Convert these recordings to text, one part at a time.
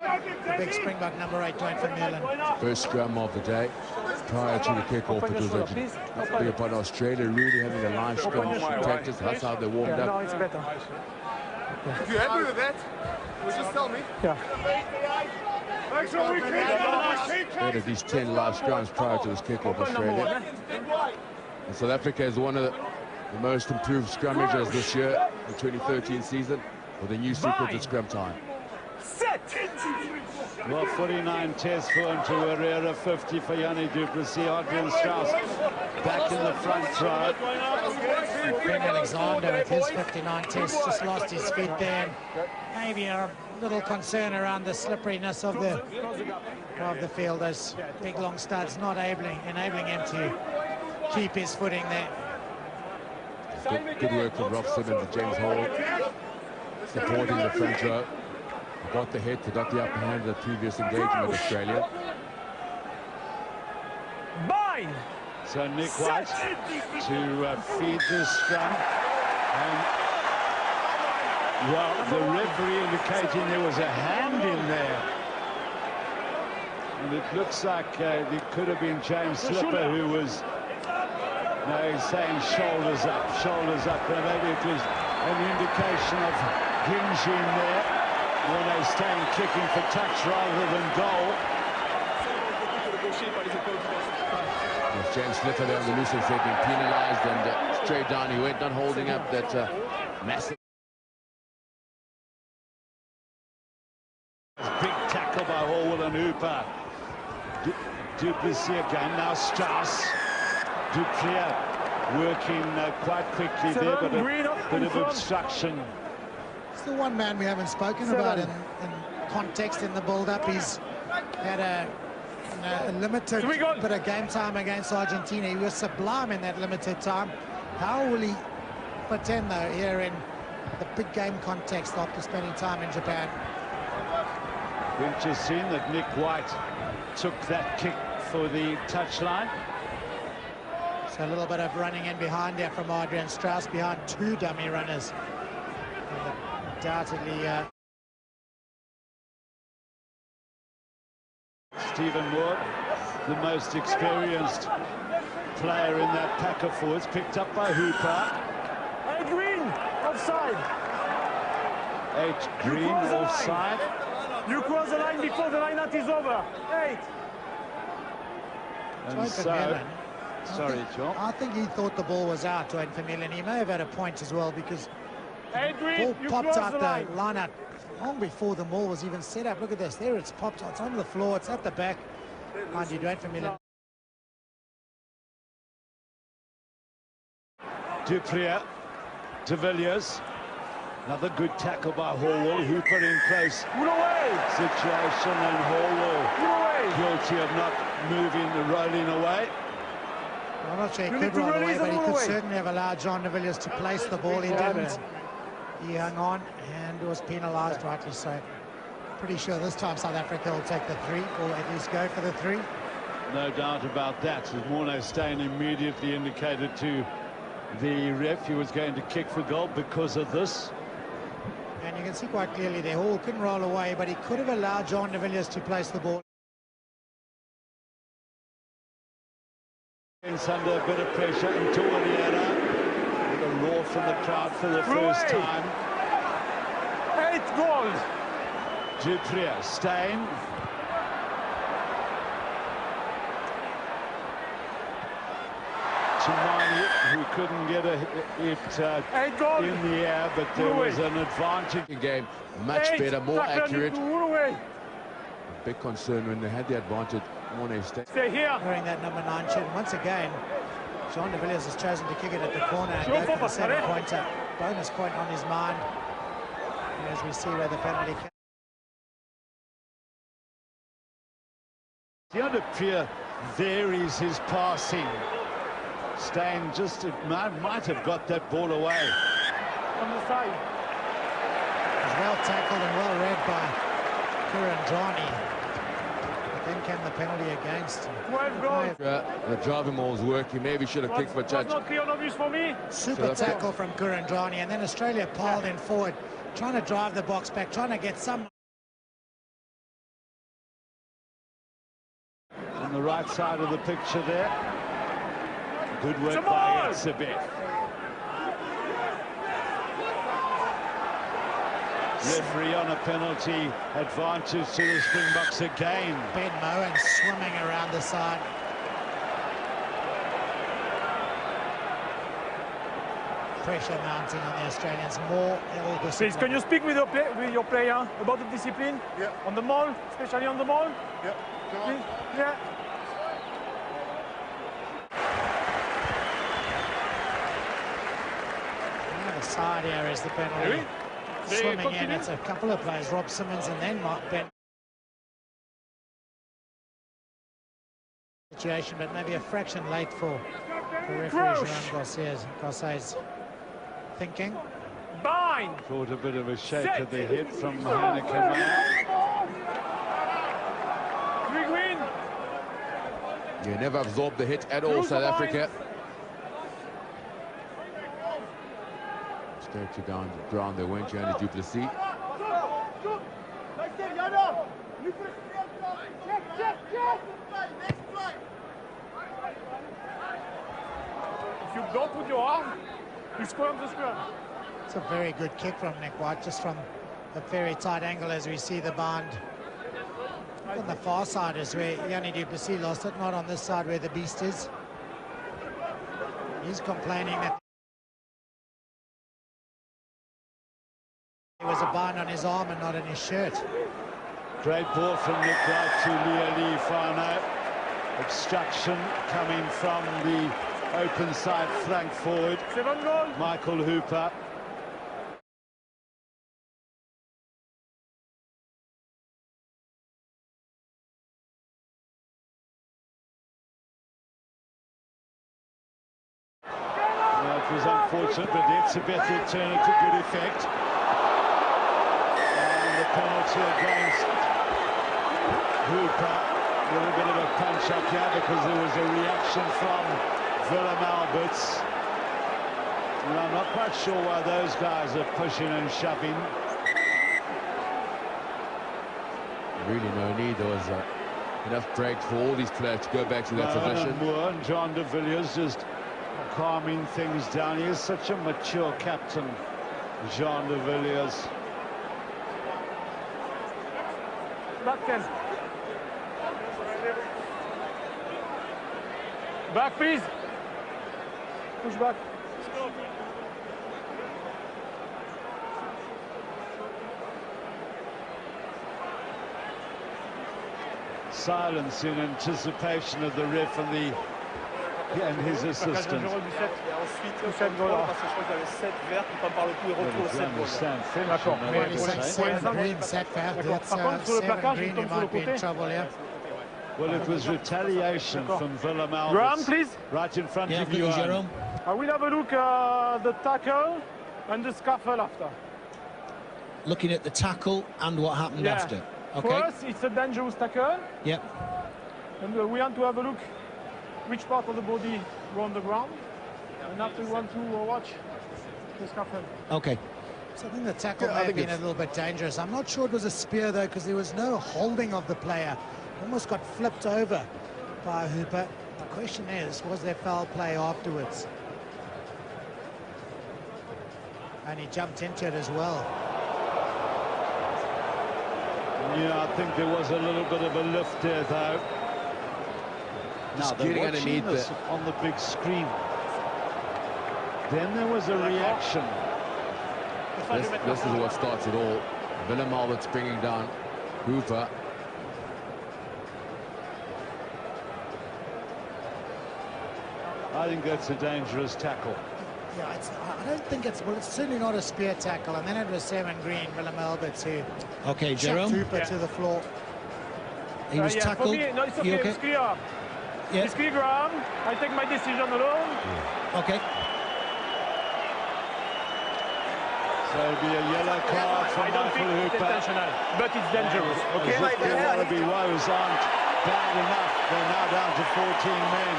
The big Springbok number 8, Dwayne van Meulen. First scrum of the day. Prior to the kick-off, it was actually upon Australia really having a live scrum practice. That's how they warmed up. No, it's better. If you're happy with that, just tell me. Yeah. They had at least 10 live scrums prior to this kick-off, Australia. And South Africa is one of the most improved scrummagers this year, the 2013 season, with a new secret at scrum time. Set! Well, 49 tests for Herrera, 50 for Yanni du Plessis, Adrian Strauss back in the front row. Ben Alexander with his 59 tests just lost his feet there. Maybe a little concern around the slipperiness of the field. Those big long studs not enabling him to keep his footing there. Good work from Rob Simmons and James Hall supporting the front row. Got the hit, got the upper hand of the previous engagement with Australia. Bind! So Nick White to feed this scrum. And, well, the referee indicating there was a hand in there. And it looks like it could have been James Slipper who was he's saying shoulders up. But maybe it was an indication of hinging there. Morne staying kicking for touch rather than goal. As James Slipper there on the loose end said, being penalised, and straight down he went, not holding up that massive. Big tackle by Hallwell and Hooper. Du Plessis again, now Strauss. Du Plessis working quite quickly there, but a bit of obstruction. It's the one man we haven't spoken about in context in the build-up. He's had a limited bit of game time against Argentina. He was sublime in that limited time. How will he fit in, though, here in the big game context after spending time in Japan? We've just seen that Nick White took that kick for the touchline. So a little bit of running in behind there from Adrian Strauss, behind two dummy runners. Undoubtedly, Stephen Moore, the most experienced player in that pack of forwards, picked up by Hooper. 8 green, offside. 8 green, offside. You cross the line before the line out is over. 8. And so, sorry, John. I think he thought the ball was out, Dwayne van Meulen. He may have had a point as well, because Green, ball popped out the line out long before the ball was even set up. Look at this. There it's popped. It's on the floor. It's at the back. Mind you, Dwayne van Meulen. Du Plessis to Villiers. Another good tackle by Hallwell. Hooper in close situation, and Hallwell guilty of not moving, rolling away. I'm not sure he could roll away, but he could certainly have allowed John de Villiers to place the ball. He didn't. He hung on and was penalised, rightly so. Pretty sure this time South Africa will take the 3, or at least go for the 3. No doubt about that. As Morne Steyn immediately indicated to the ref he was going to kick for goal because of this. And you can see quite clearly there, Hall couldn't roll away, but he could have allowed John de Villiers to place the ball. It's under a bit of pressure, and Herrera with a roar from the crowd for the first time. 8 goals. Du Plessis, Steyn. Chimani, who couldn't get it in the air, but there was an advantage. Game much better, more accurate. A big concern when they had the advantage. Morne Steyn. Stay here. Wearing that number 9 shirt. Once again, John de Villiers has chosen to kick it at the corner and go for the 7-pointer. Bonus point on his mind. And as we see where the penalty came. Du Plessis varies his passing. Steyn just might have got that ball away. On the side. It was well tackled and well read by Kurandrani. But then came the penalty against him. 12 goals. The driving ball was working. Maybe should have kicked for touch. Not clear and obvious for me. Super tackle from Kurandrani, and then Australia piled in forward, trying to drive the box back, trying to get some on the right side of the picture there. Good work by AUSvSA. Referee on a penalty, advantage to the Springboks again. Ben Moen swimming around the side. Pressure mounting on the Australians, more ill discipline. Please, can you speak with your player about the discipline? Yeah. On the ball, especially on the ball? Yeah. Please? Yeah. The side here is the penalty. Swimming in, it's a couple of players, Rob Simmons and then Mark Ben. Situation, but maybe a fraction late for referee Jean Garcia's thinking. Bind! Caught a bit of a shake of the hit from Hanneke. Green. You never absorb the hit at all, South Africa. Straight to ground they went, Gianni du Plessis. If you don't put your arm, you score on the square. It's a very good kick from Nick White, just from a very tight angle as we see the band. On the far side is where Gianni du Plessis lost it, not on this side where the beast is. He's complaining that there was a bind on his arm and not on his shirt. Great ball from Nick White to Leali Fano. Obstruction coming from the open side flank forward. 7 goal. Michael Hooper. Well, it was unfortunate, but AUSvSA will turn it to good effect. And the penalty against Hooper. A little bit of a punch up here because there was a reaction from Willem Alberts. And I'm not quite sure why those guys are pushing and shoving. Really no need. There was enough break for all these players to go back to their position. Moore and John de Villiers just calming things down. He is such a mature captain, Jean de Villiers. Back 10. Back, please. Push back. Silence in anticipation of the ref and his assistant. Well, it was retaliation from Willem Alberts. Please. Right in front of you. I will have a look at the tackle and the scuffle after. Looking at the tackle and what happened after. Okay. For us, it's a dangerous tackle. Yep. And we want to have a look which part of the body go on the ground. And after we want to watch the scuffle. Okay. So I think the tackle may have been a little bit dangerous. I'm not sure it was a spear, though, because there was no holding of the player. Almost got flipped over by Hooper. The question is, was there foul play afterwards? And he jumped into it as well. Yeah, I think there was a little bit of a lift there, though. Now they're watching this on the big screen. Then there was a reaction. This is what starts it all. Willem Alberts bringing down Hooper. I think that's a dangerous tackle. Yeah, I don't think it's certainly not a spear tackle. And then it was Seven Green, Willem Alberts, who Jerome. Hooper to the floor. He was tackled. No, it's okay. It's clear. Yeah. It's clear, Graham. I take my decision alone. Okay. So it'll be a yellow card for Michael Hooper. Intentional, but it's dangerous. Okay. As if the Wallaby woes aren't bad enough. They're now down to 14 men.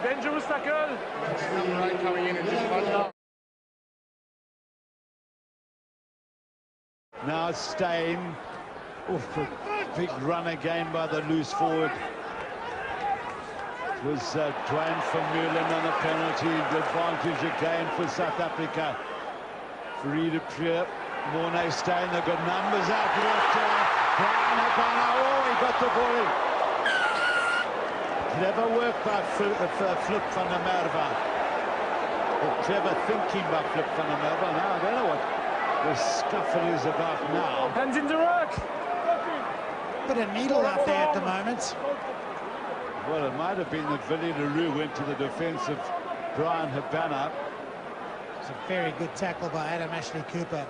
Dangerous tackle. Now Steyn Oof, a big run again by the loose forward. It was Dwayne Vermeulen on a penalty. The advantage again for South Africa. Free to Prier. Mornay staying. They've got numbers out left. Brian Habana. Oh, he got the ball in. Clever work by Flip van der Merwe. Clever thinking by Flip van der Merwe. Now, I don't know what the scuffle is about now. Hands in the ruck. Bit of needle out there at the moment. Well, it might have been that Villiers Leroux went to the defence of Brian Habana. It's a very good tackle by Adam Ashley Cooper.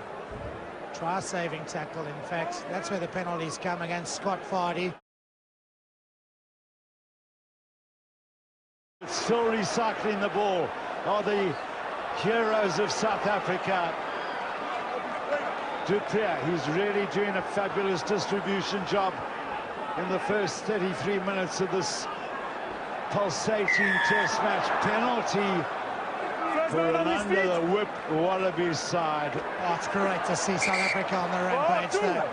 Try-saving tackle, in fact. That's where the penalties come against Scott Vardy. Still recycling the ball are the heroes of South Africa. Du Preez, he's really doing a fabulous distribution job in the first 33 minutes of this pulsating test match. Penalty for an under the whip Wallabies side. Oh, it's great to see South Africa on the rampage there.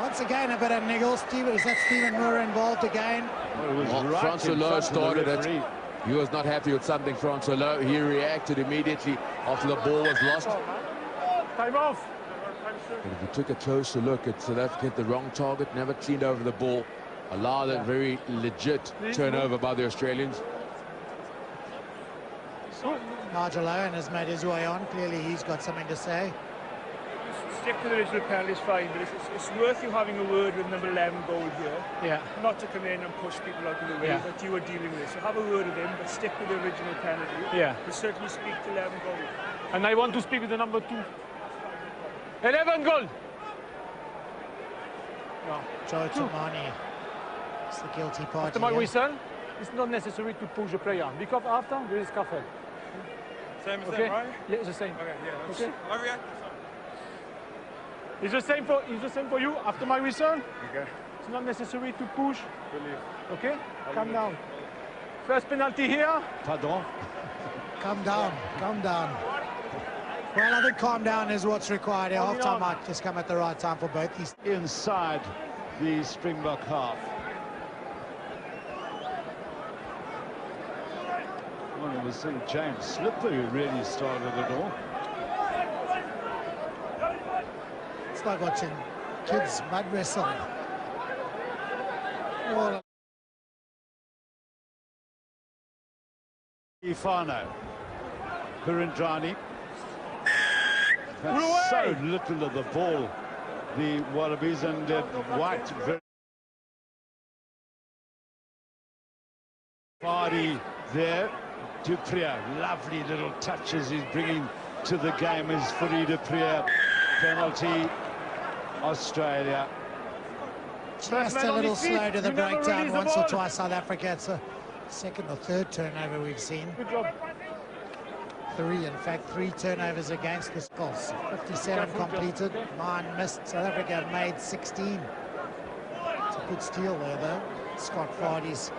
Once again, a bit of niggle. Is that Stephen Moore involved again? Well, it was right Francois Lowe started it. He was not happy with something, Francois Lowe. He reacted immediately after the ball was lost. Time off. But if you took a closer look at South Africa, hit the wrong target, never cleaned over the ball, allowed that very legit turnover by the Australians. Nigel Owen has made his way on. Clearly, he's got something to say. Stick to the original penalty is fine, but it's worth you having a word with number 11 goal here. Yeah. Not to come in and push people out of the way that you are dealing with. So have a word with him, but stick with the original penalty. Yeah. But certainly speak to 11 goal. And I want to speak with the number 2. 11 goal. No. Joe Tomani is the guilty party. After my whistle, it's not necessary to push a player, because after there is scuffle. Same as Okay? that, right? Yeah, it's the same. Okay, yeah. Okay. I react. It's the same for you after my whistle. Okay. It's not necessary to push. Believe. Okay? Calm down. First penalty here. Pardon? Calm down, calm down. Well, I think calm down is what's required here. Half-time might just come at the right time for both these. Inside the Springbok half. Well, it was James Slipper who really started it all. It's like watching kids mud wrestle. All Ifano, Kurandrani. That's so little of the ball, the Wallabies, and White. Vardy there. Du Preez, lovely little touches he's bringing to the game as Free Du Preez. Penalty, Australia. just a little slow to the breakdown once or twice, South Africa. It's a second or third turnover we've seen. Good job. 3, in fact, 3 turnovers against the Skulls. 57 completed, 9 missed. South Africa have made 16. It's a good steal there, though. Scott Vardy's.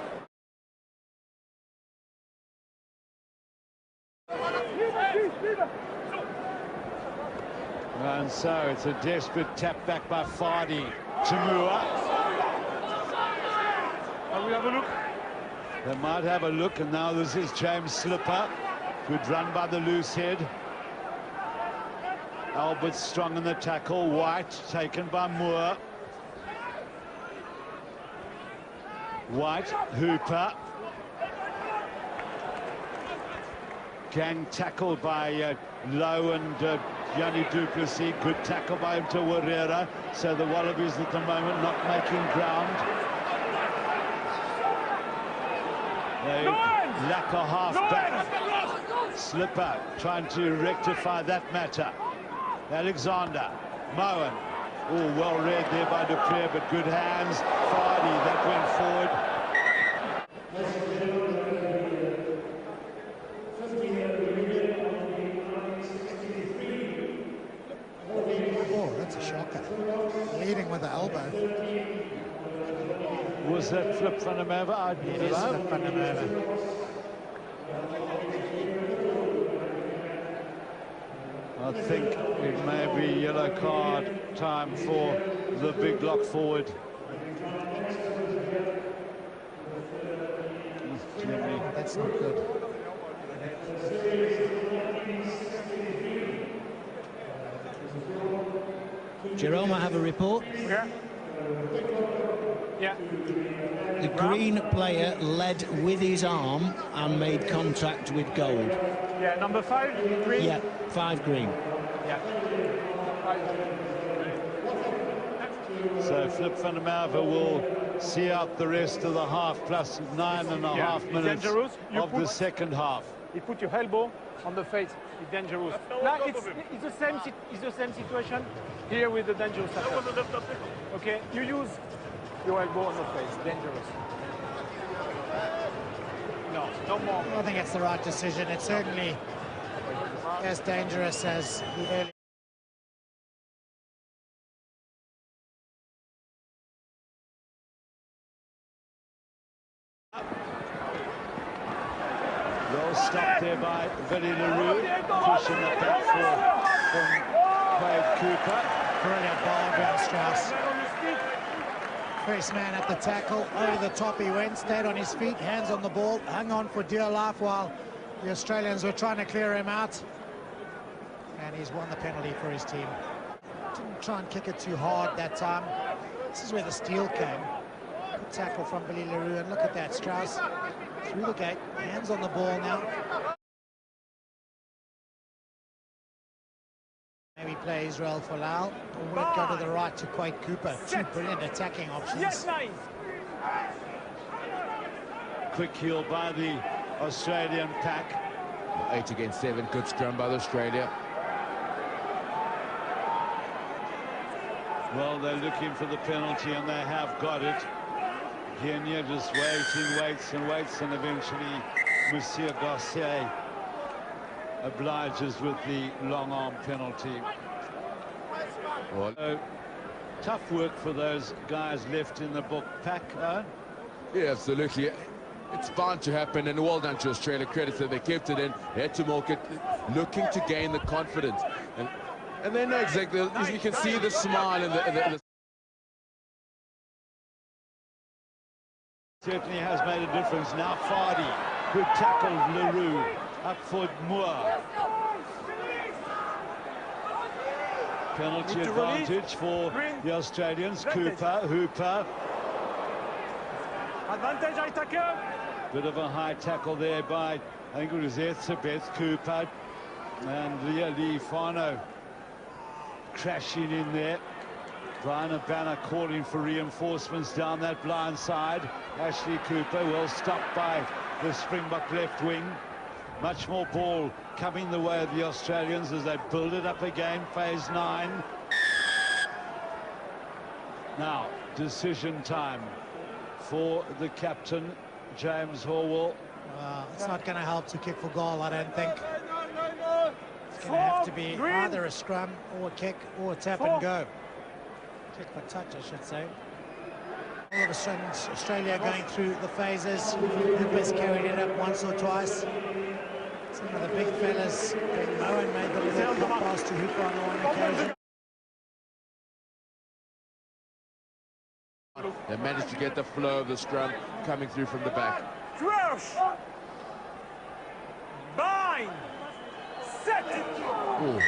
And so it's a desperate tap back by Vardy. Chamua. Can we have a look? They might have a look, and now this is James Slipper. Good run by the loose head. Albert strong in the tackle. White taken by Moore. White, Hooper. Gang tackled by Lowe and Yanni du Plessis. Good tackle by Tawarera. So the Wallabies at the moment not making ground. They lack a half-back. Slipper trying to rectify that matter. Alexander, Moen. Oh, well read there by Du Preez, but good hands. Vardy, that went forward. Oh, that's a shocker. Leading with the elbow. Was that Flip van der Merwe? It is Flip van der Merwe. I think it may be yellow card time for the big lock forward. That's not good. Jerome, I have a report. Yeah. Yeah. The green player led with his arm and made contact with gold. Yeah, number 5, green. Yeah, 5 green. Yeah. So Flip van der Merwe will see out the rest of the half, plus 9.5 minutes of the second half. You put your elbow on the face. It's dangerous. Now it's the same situation here with the dangerous attack. Okay, you use your elbow on the face. Dangerous. No more. I think it's the right decision. It's certainly as dangerous as the early. Well stopped there by Willie Leroux, pushing it back from Quade Cooper. Brilliant ball, Graham Strauss. First man at the tackle, over the top he went, stayed on his feet, hands on the ball, hung on for dear life while the Australians were trying to clear him out. And he's won the penalty for his team. Didn't try and kick it too hard that time. This is where the steal came. Good tackle from Billy Leroux, and look at that, Strauss through the gate, hands on the ball now. Maybe play Israel Folau, or will it go to the right to Quade Cooper? Two brilliant attacking options. Yes, nice. Quick heel by the Australian pack. 8 against 7, good scrum by Australia. Well, they're looking for the penalty, and they have got it. Kenya just waits and waits, and eventually Monsieur Garcia obliges with the long arm penalty. So, tough work for those guys left in the book. Pack, Yeah, absolutely. It's bound to happen, and well done to Australia. Credit that they kept it in, they had to milk it, looking to gain the confidence. And they know exactly, you can see the smile and the certainly has made a difference. Now Fardy, who tackled Leroux, up for Moore. Penalty advantage for the Australians. Cooper, Hooper. Advantage attacker. Bit of a high tackle there by, I think it was AUSvSA, Cooper. And Lee Fano crashing in there. Brian Abana calling for reinforcements down that blind side. Ashley Cooper well stopped by the Springbok left wing. Much more ball coming the way of the Australians as they build it up again. Phase 9. Now, decision time for the captain, James Horwell. It's not going to help to kick for goal, I don't think. It's going to have to be either a scrum or a kick or a tap and go. Kick for touch, I should say. All of a sudden, Australia going through the phases. Hooper's carried it up once or twice. Some of the big fellas, Ben Moen made the little pop pass to Hooper on one occasion. They managed to get the flow of the scrum coming through from the back. Crouch. Bind. Set. Ooh.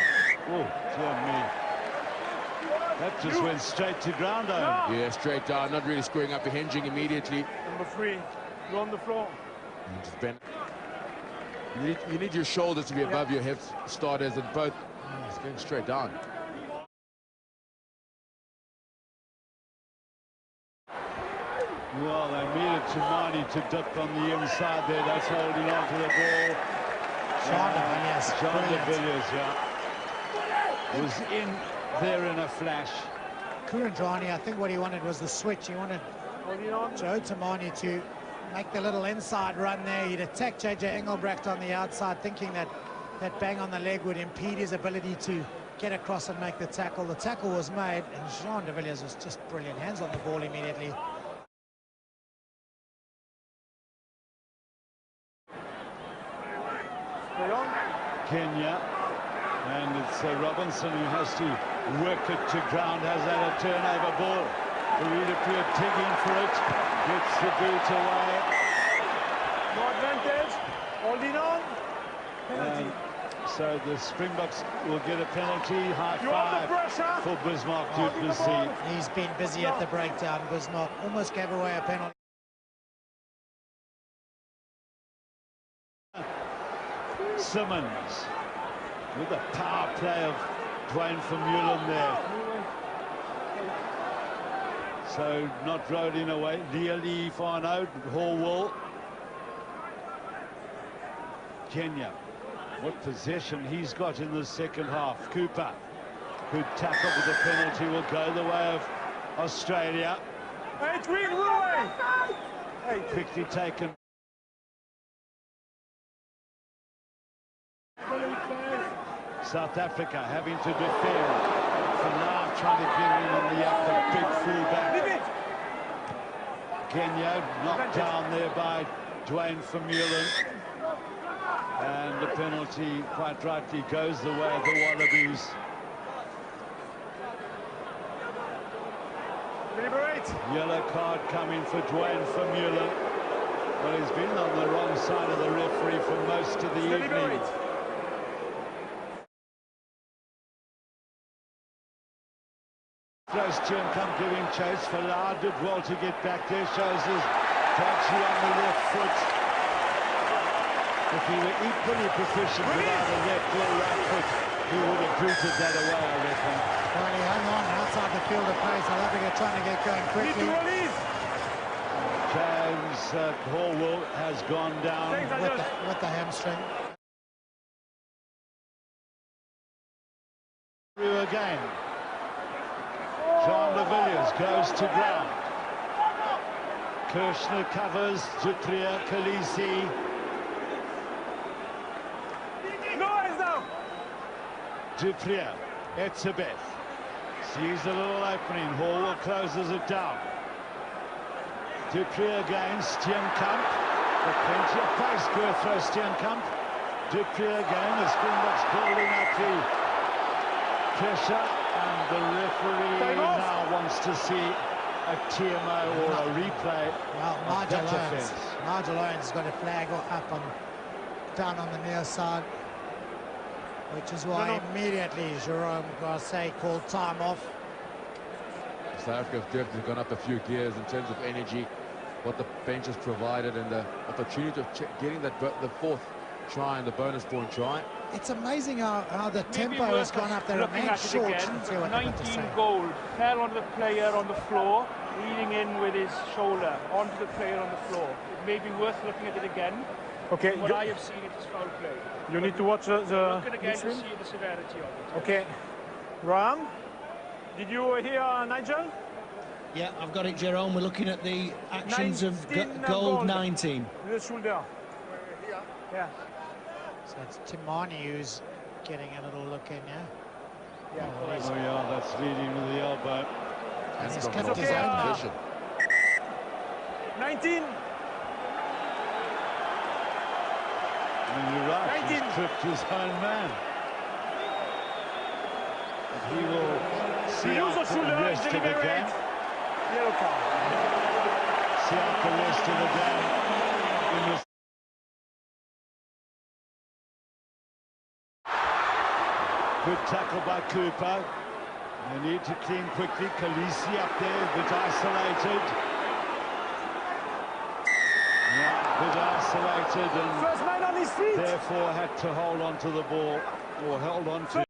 Oh, dear me. That just went straight to ground, though. Yeah, straight down, not really screwing up, hinging immediately. Number 3, go on the floor. And just bend. You need your shoulders to be above your hips, starters, and both. It's going straight down. Well, they needed Tamani to dip on the inside there. That's holding on to the ball. Sean de Villiers. Sean de Villiers, yeah. Was in there in a flash. Kurandrani, I think what he wanted was the switch. He wanted Joe Tamani to make the little inside run there. He'd attack JJ Engelbrecht on the outside, thinking that that bang on the leg would impede his ability to get across and make the tackle. The tackle was made, and Jean de Villiers was just brilliant. Hands on the ball immediately. Kenya And it's Robinson who has to work it to ground, has had a turnover ball. Uridipu digging for it, gets the boot away. No advantage, holding on. Penalty. So the Springboks will get a penalty. High five for Bismarck du Plessis. He's been busy at the breakdown. Bismarck almost gave away a penalty. Simmons with the power play of Dwayne Vermeulen there. So not rolling away. Leali Fano, Horwell. Kenya. What possession he's got in the second half. Cooper, good tackle, with the penalty will go the way of Australia. Quickly taken. South Africa having to defend. For now, trying to get in on the big fullback. Kenya knocked down there by Dwayne Vermeulen. And the penalty, quite rightly, goes the way of the Wallabies. Deliberate. Yellow card coming for Dwayne Vermeulen. Well, he's been on the wrong side of the referee for most of the evening. Close to him, come giving chase. Falar did well to get back there, shows his dodgy on the left foot. If he were equally proficient without a left or right foot, he would have booted that away, I reckon. Well, he hung on outside the field of play. South Africa trying to get going quickly. James Horwell has gone down with the hamstring. Through again. Jean de Villiers goes to ground. Kirshner covers, Jutria, Khaleesi. Dupria, Etzebeth sees a little opening. Horwell closes it down. Dupria again, Steenkamp. The plenty of pace, Gertrude Steenkamp. Dupria again, the Springboks building up the pressure, and the referee now wants to see a TMO or a replay. Well, Nigel Owens has got a flag up down on the near side, which is why immediately Jerome Garcia called time off. South Africa have definitely gone up a few gears in terms of energy, what the bench has provided, and the opportunity of getting the fourth try and the bonus point try. It's amazing how the tempo has gone up. They're remained short. Again, 19 gold, fell on the player on the floor, leaning in with his shoulder onto the player on the floor. It may be worth looking at it again. Okay. What I have seen, it is foul play. You need to watch the look again to see the severity of it. Okay. Ram, did you hear Nigel? Yeah, I've got it, Jerome. We're looking at the actions of gold 19. The shoulder. Yeah. So it's Timani who's getting a little look in, yeah? Oh, yeah, that's leading with the elbow. And he's kept his own position. 19. And you're right, he's tripped his own man. But he will see out the rest of the game. Yellow card. See out the rest of the game. In the good tackle by Cooper. They need to clean quickly. Khaleesi up there, a bit isolated. Yeah, a bit isolated, and first man on his feet. Therefore had to hold on to the ball, or held on to